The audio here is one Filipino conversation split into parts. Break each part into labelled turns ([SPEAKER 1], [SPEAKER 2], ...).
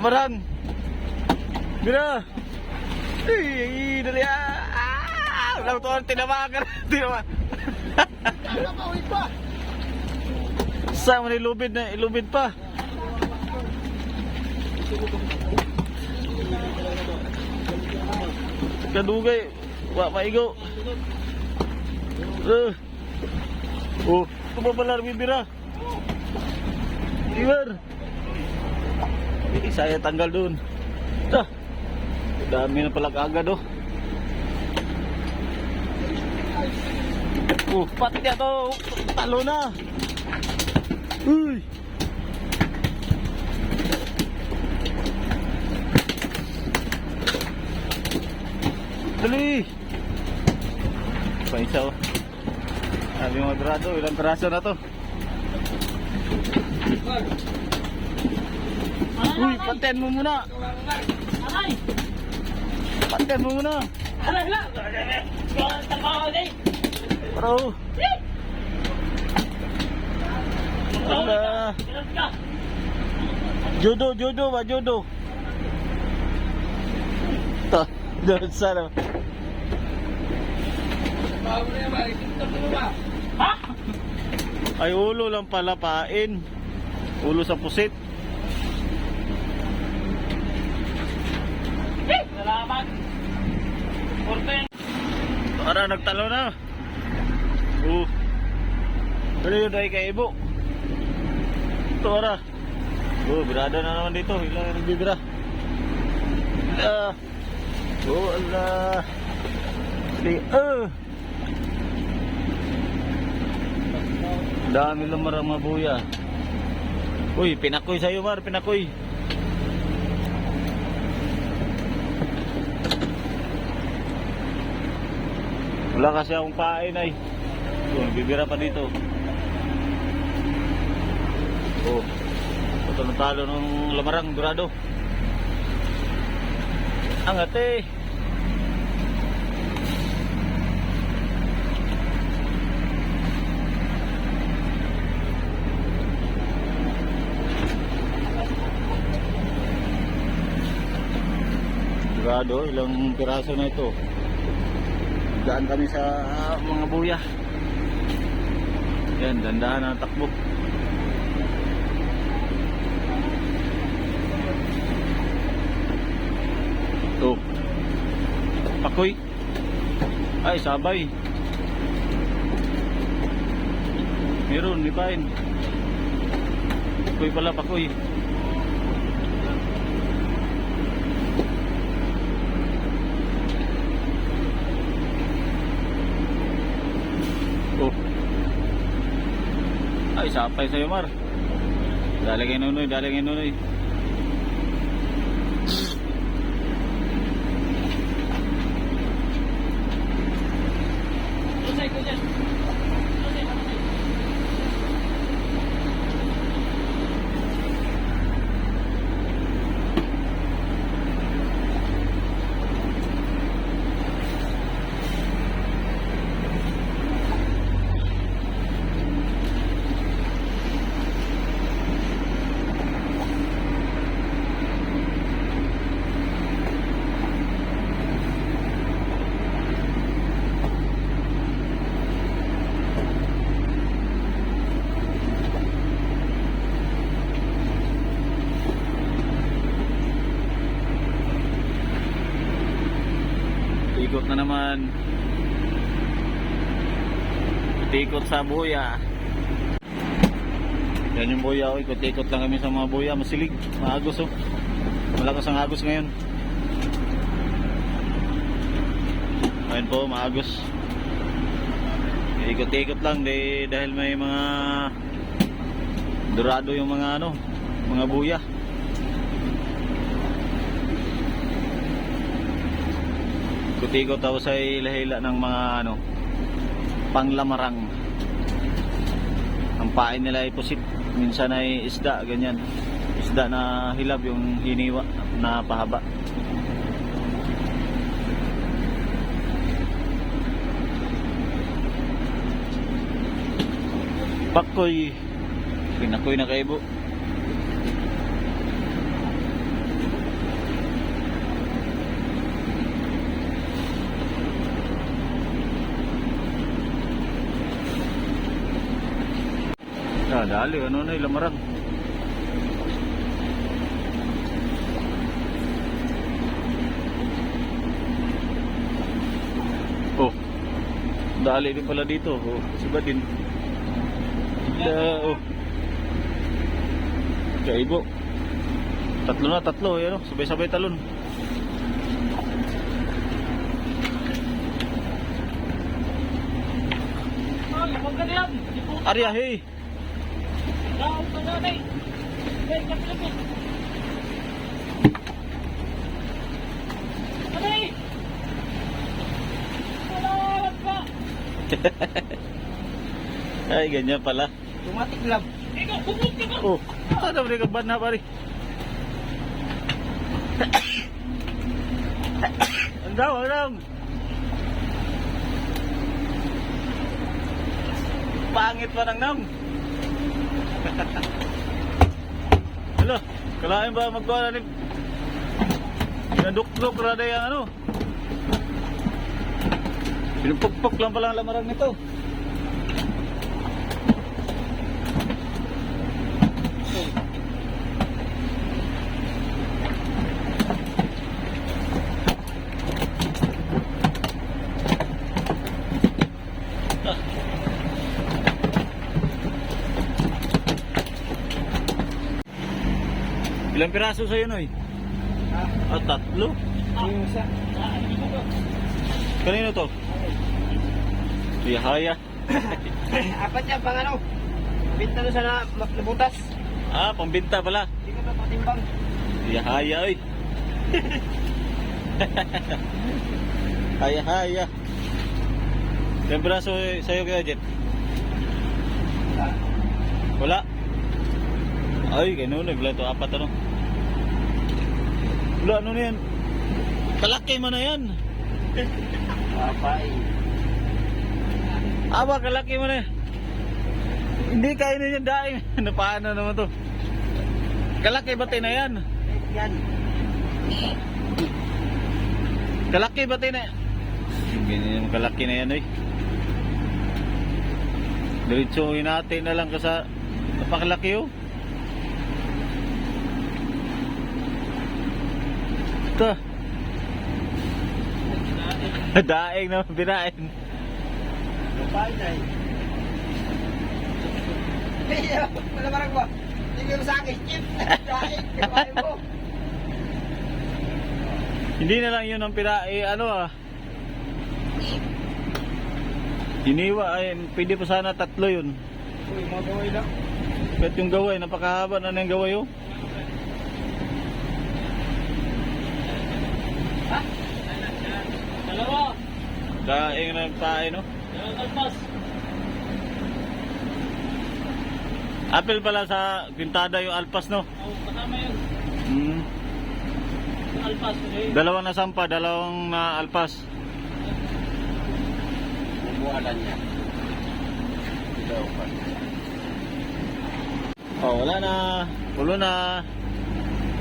[SPEAKER 1] labarang. Bira. Ay, dali wala to ang tinawagan. Sa man ilubid na, ilubid pa. Kadugay, wa maigo. Oh, ito pa pala bibira. Iwer. Saya tanggal dun. Dah. Dami na pala kaagad oh. Pati niya to. Talo na. Uy. Dali. Pa isa oh. Sabi mo grado, ilang peraso na to? Uy, panten mo muna. Panten mo muna. Bro. Jodo ba jodo? Tuh, doon sana. Ay ulo lang pala pain. Ulo sa pusit. Salamat. Para nagtalo na. Dali yun dahil kay Ibo. Ito ara. Birada na naman dito. Ilang yung nagbibira. Allah. Dami lang marang mabuya. Uy, pinakoy sa'yo Mar, pinakoy. Wala kasi akong pain ay. Bibira pa dito. Ito natalo ng lamarang durado. Angat eh. Durado, ilang piraso na ito. Daan kami sa mga buya. Yan, dandahan ang takbo. Ito. Pakoy. Ay, sabay. Meron, di pain. Pakoy pala, pakoy. Ay, sapay sa'yo Mar. Daling inunoy, daling inunoy. Ikot na naman. Ikot sa buya. Yan yung buya. Ikot-ikot lang kami sa mga buya. Masilig, maagos oh. Malakas ang agos ngayon. Ngayon po, maagos. Ikot-ikot lang dahil may mga durado yung mga ano, mga buya. Ikot-ikot ako sa hila-hila ng mga ano, panglamarang. Ang pain nila ay pusit, minsan ay isda, ganyan. Isda na hilab yung hiniwa na pahaba. Pakoy, pinakoy na kaibo. Dali, ano na ilamarang. Oh. Dali din pala dito. Oh, siba din. Oh. Kaibo. Tatlo. Yan, oh. Sabay-sabay talon. Arya, hey. Ay, ganyan pala.
[SPEAKER 2] Tumatik lang.
[SPEAKER 1] Oh, ano ba ka ba na pare? Ang daw. Pangit pa ng nam. Hala, kalahin ba magkuha na ni Pinaduk-duk rada yung ano. Pinupukpok lang pala ang lamarang nito. Ilang piraso sa'yo, Noy? Ah, 3?
[SPEAKER 2] Yung isa.
[SPEAKER 1] Kanino to? Yahaya.
[SPEAKER 2] Apat yan pang ano. Binta doon sa nabutas.
[SPEAKER 1] Ah, pambinta pala.
[SPEAKER 2] Hindi ko na patimbang.
[SPEAKER 1] Yahaya, oy. Haya. Ilang piraso sa'yo kaya, Jet? Wala. Ay, ganun. Wala ito. 4 ano. Wala, ano na yan? Kalaki mo na yan.
[SPEAKER 2] Papay.
[SPEAKER 1] Aba, kalaki mo na. Hindi kainin yung daing. Ano, paano naman to? Kalaki bati na yan.
[SPEAKER 2] Yan.
[SPEAKER 1] Kalaki bati na yan. Ganyan yung kalaki na yan, oy. Diretsuhin natin na lang kasi napakalaki, oh. Ito. Daing naman binain.
[SPEAKER 2] Papay na eh. Hey, malamarang ba? Hindi mo sa akin, Chip. Dahil, kapay mo.
[SPEAKER 1] Hindi na lang yun ang Hiniwa ay pwede pa sana 3 yun.
[SPEAKER 2] Uy, mga gaway lang.
[SPEAKER 1] Kahit yung gaway, napakahaba na yung gaway, oh.
[SPEAKER 2] Ha? Dalawa.
[SPEAKER 1] Daing na tayo, no?
[SPEAKER 2] Dalawang kalpas.
[SPEAKER 1] Apple pala sa pintada yung alpas, no?
[SPEAKER 2] Oo, kasama yun.
[SPEAKER 1] Hmm.
[SPEAKER 2] Yung alpas.
[SPEAKER 1] Dalawang na sampa, dalawang na alpas.
[SPEAKER 2] Buwalan niya.
[SPEAKER 1] Oh, wala na. Pulo na.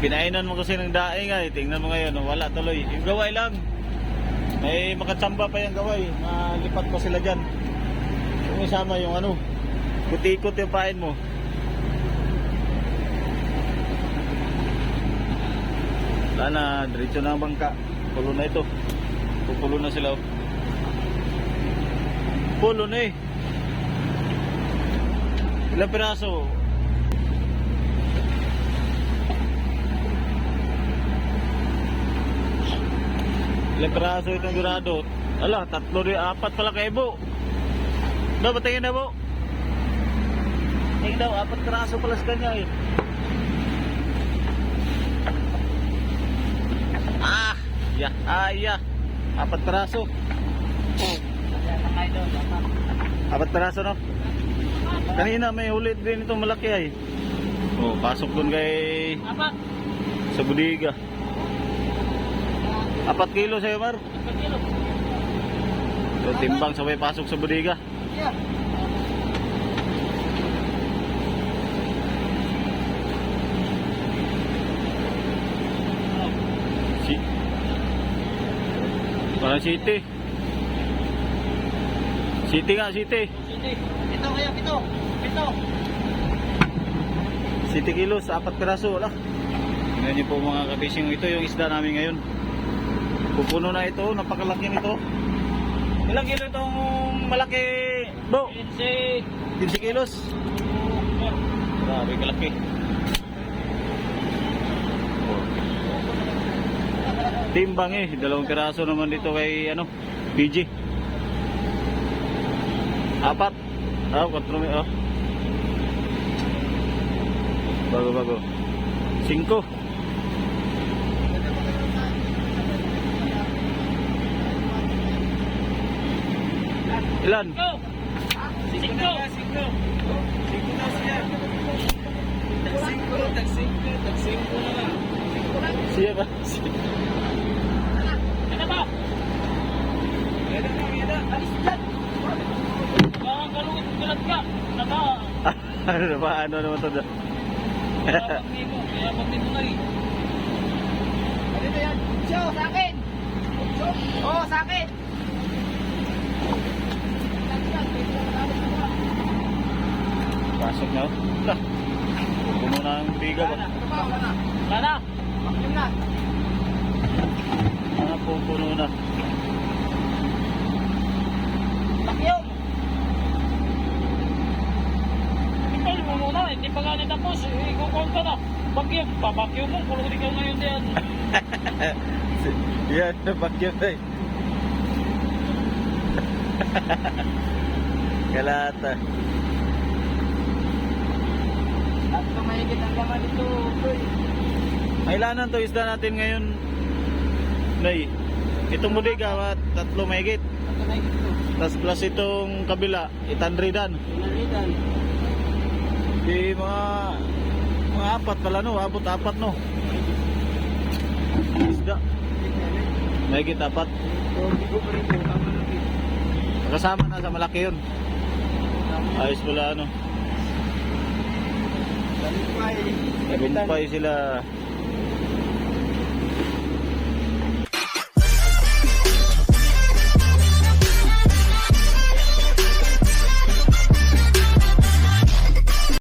[SPEAKER 1] Pinainan mo kasi ng daing ay. Tingnan mo ngayon, oh, wala tuloy. Yung gaway lang. May makatsamba pa yung gaway. Nalipat pa sila dyan. Yung isama yung ano. Kuti-ikot yung pain mo. Wala na. Diretso na ang bangka. Pulo na ito. Pupulo na sila, oh. Pulo na eh. Ilang piraso? Ilang piraso itong gurado? Ala, 3 rin, 4 pala kaibo. No, patingin na po. Tingin daw, 4 piraso pala sa kanya eh. Ah, ya, 4 piraso. 4 piraso, no? Kanina may ulit din itong malaki ay. Oh, pasok dun kay sa budiga. 4 kilo sa'yo, Mar.
[SPEAKER 2] 4 kilo.
[SPEAKER 1] So, timbang sabay pasok sa budiga.
[SPEAKER 2] Yeah.
[SPEAKER 1] Parang city. City nga, city.
[SPEAKER 2] Ito kaya, pito.
[SPEAKER 1] 7 kilos, 4 piraso, wala. Tingnan niyo po mga kabising, ito yung isda namin ngayon. Pupuno na ito, napakalaki nito. Ilang kilo itong malaki, bro? 15 kilos. Grabe kalaki. Timbang 2 piraso naman dito kay ano, PG. 4. 4 Bago. 5. Ilan?
[SPEAKER 2] 5 na siya. Tag-5 na lang.
[SPEAKER 1] Siya ba?
[SPEAKER 2] Ano ba? Alis dyan. Ang galungit gulat ka. Naka.
[SPEAKER 1] Ano na ba? Ano naman ito?
[SPEAKER 2] Kaya pag dito na rin. Ano na yan? Cho, sa akin. Oo, sa akin.
[SPEAKER 1] Pasok na. Lah. Puno na ang biga ba?
[SPEAKER 2] Wala na. Bakit na?
[SPEAKER 1] Puno na.
[SPEAKER 2] Bakyong! Ipal mo muna, hindi pa ganit tapos. Ikukuhan ka na. Bakyong, pabakyong mo. Kulong ikaw ngayon diyan.
[SPEAKER 1] Yan, napakyan na eh. Kalata.
[SPEAKER 2] At tumahigit ang laman ito.
[SPEAKER 1] Mailanan to isda natin ngayon. Nay, itong mudiga, 3 mahigit.
[SPEAKER 2] At tumahigit ito.
[SPEAKER 1] Tas plus itong kabila, 800-an.
[SPEAKER 2] Pinalitan.
[SPEAKER 1] Di mga 4 pala no, abot 4 no. Isda. Mahigit 4. Kasama na sa malaki yun. Ayos pala ano. Tagumpay sila.